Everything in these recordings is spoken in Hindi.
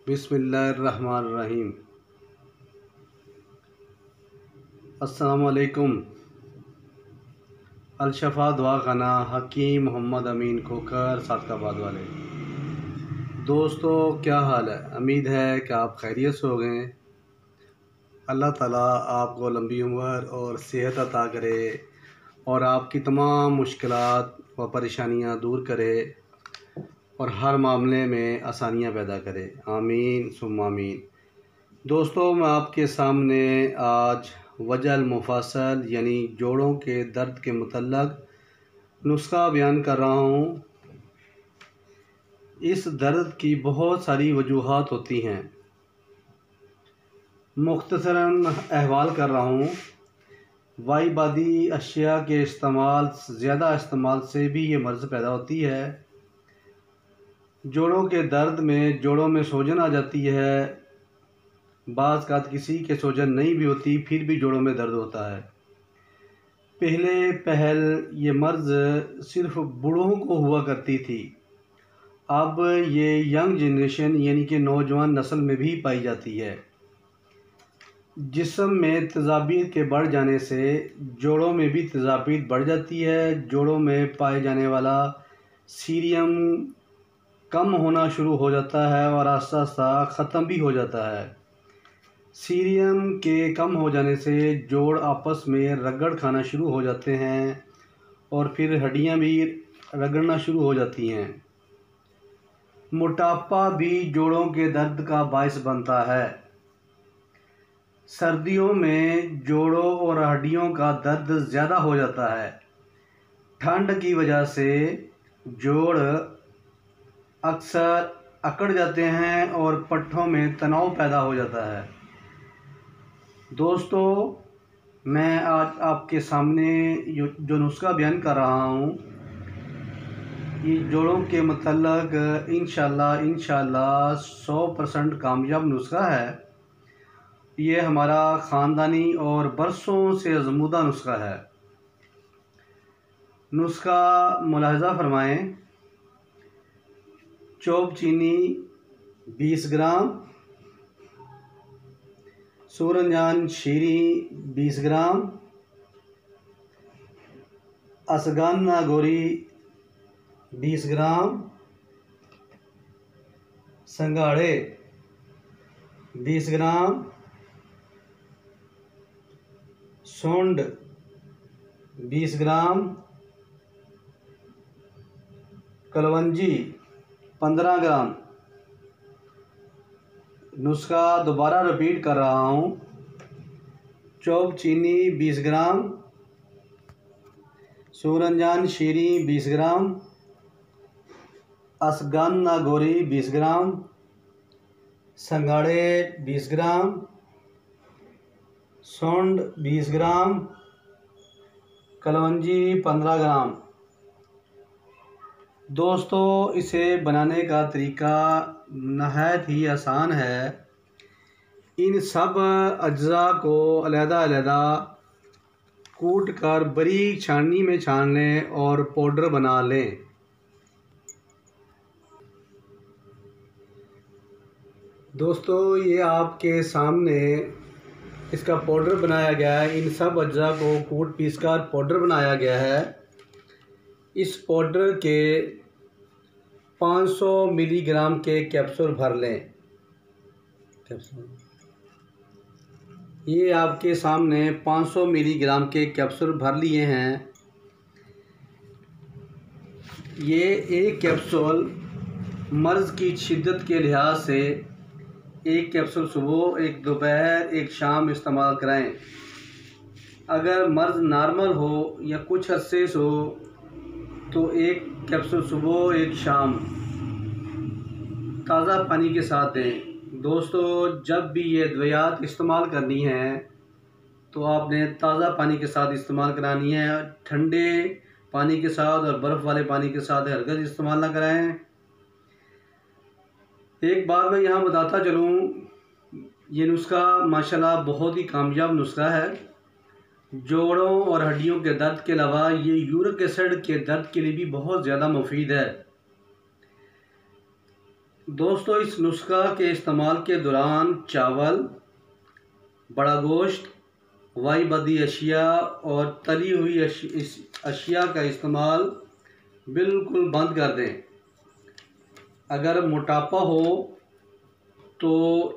बिस्मिल्लाहिर्रहमानिर्रहीम। अस्सलामुअलैकुम। अलशफ़ा दवाखाना हकीम मोहम्मद अमीन खोकर सादकाबाद वाले दोस्तों, क्या हाल है? उम्मीद है कि आप खैरियत से हो गए। अल्लाह ताला आपको लंबी उम्र और सेहत अता करे और आपकी तमाम मुश्किलात व परेशानियां दूर करे और हर मामले में आसानियां पैदा करे। आमीन सुम्मा आमीन। दोस्तों, मैं आपके सामने आज वजल मुफासल यानी जोड़ों के दर्द के मुतल्लक नुस्खा बयान कर रहा हूँ। इस दर्द की बहुत सारी वजूहात होती हैं। मुख्तसरन अहवाल कर रहा हूँ। वाईबादी अशिया के ज़्यादा इस्तेमाल से भी ये मर्ज़ पैदा होती है। जोड़ों के दर्द में जोड़ों में सूजन आ जाती है। बाज़ का किसी के सूजन नहीं भी होती, फिर भी जोड़ों में दर्द होता है। पहल ये मर्ज़ सिर्फ बूढ़ों को हुआ करती थी। अब ये यंग जनरेशन यानी कि नौजवान नस्ल में भी पाई जाती है। जिस्म में तेज़ाबीत के बढ़ जाने से जोड़ों में भी तेज़ाबीत बढ़ जाती है। जोड़ों में पाए जाने वाला सीरियम कम होना शुरू हो जाता है और आस्ता आस्ता ख़त्म भी हो जाता है। सीरियम के कम हो जाने से जोड़ आपस में रगड़ खाना शुरू हो जाते हैं और फिर हड्डियां भी रगड़ना शुरू हो जाती हैं। मोटापा भी जोड़ों के दर्द का बायस बनता है। सर्दियों में जोड़ों और हड्डियों का दर्द ज़्यादा हो जाता है। ठंड की वजह से जोड़ अक्सर अकड़ जाते हैं और पट्ठों में तनाव पैदा हो जाता है। दोस्तों, मैं आज आपके सामने जो नुस्खा बयान कर रहा हूँ, ये जोड़ों के मतलब इंशाल्लाह 100% कामयाब नुस्खा है। ये हमारा ख़ानदानी और बरसों से आज़मूदा नुस्खा है। नुस्खा मुलाहज़ा फरमाएँ। चौब चीनी 20 ग्राम, सूरजजान शीरी 20 ग्राम, असगन्ना गोरी 20 ग्राम, संगाड़े 20 ग्राम, सोंड 20 ग्राम, कलवंजी 15 ग्राम। नुस्खा दोबारा रिपीट कर रहा हूँ। चौब चीनी 20 ग्राम, सूरजजान शीरी 20 ग्राम, असगन्ना गोरी 20 ग्राम, संगाड़े 20 ग्राम, सोंड 20 ग्राम, कलवंजी 15 ग्राम। दोस्तों, इसे बनाने का तरीका नहायत ही आसान है। इन सब अज्जा को अलहदा कूट कर बारीक छाननी में छान लें और पाउडर बना लें। दोस्तों, ये आपके सामने इसका पाउडर बनाया गया है। इन सब अज्जा को कूट पीस कर पाउडर बनाया गया है। इस पाउडर के 500 मिलीग्राम के कैप्सूल भर लें। ये आपके सामने 500 मिलीग्राम के कैप्सूल भर लिए हैं। ये एक कैप्सूल मर्ज़ की शिद्दत के लिहाज से एक कैप्सूल सुबह, एक दोपहर, एक शाम इस्तेमाल कराएं। अगर मर्ज़ नॉर्मल हो या कुछ अरसे से हो तो एक कैप्सूल सुबह, एक शाम ताज़ा पानी के साथ दें। दोस्तों, जब भी ये दवाइयात इस्तेमाल करनी है तो आपने ताज़ा पानी के साथ इस्तेमाल करानी है। ठंडे पानी के साथ और बर्फ़ वाले पानी के साथ हरगिज़ इस्तेमाल ना कराएं। एक बात मैं यहाँ बताता चलूँ, ये नुस्खा माशाल्लाह बहुत ही कामयाब नुस्खा है। जोड़ों और हड्डियों के दर्द के अलावा ये यूरिक एसिड के दर्द के लिए भी बहुत ज़्यादा मुफीद है। दोस्तों, इस नुस्खा के इस्तेमाल के दौरान चावल, बड़ा गोश्त, वाई बदी अशिया और तली हुई अशिया का इस्तेमाल बिल्कुल बंद कर दें। अगर मोटापा हो तो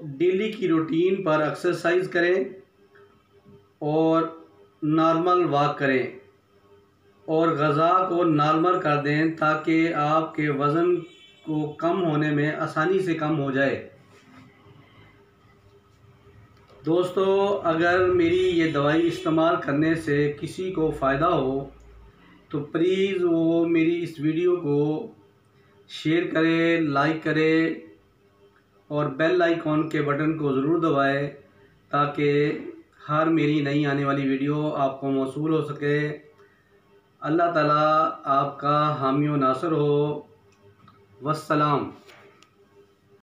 डेली की रूटीन पर एक्सरसाइज करें और नॉर्मल वॉक करें और ग़ज़ा को नॉर्मल कर दें ताकि आपके वज़न को कम होने में आसानी से कम हो जाए। दोस्तों, अगर मेरी ये दवाई इस्तेमाल करने से किसी को फ़ायदा हो तो प्लीज़ वो मेरी इस वीडियो को शेयर करें, लाइक करें और बेल आइकॉन के बटन को ज़रूर दबाएं ताकि हर मेरी नई आने वाली वीडियो आपको मौसूल हो सके। अल्लाह ताला आपका हामी व नासर हो। वस्सलाम।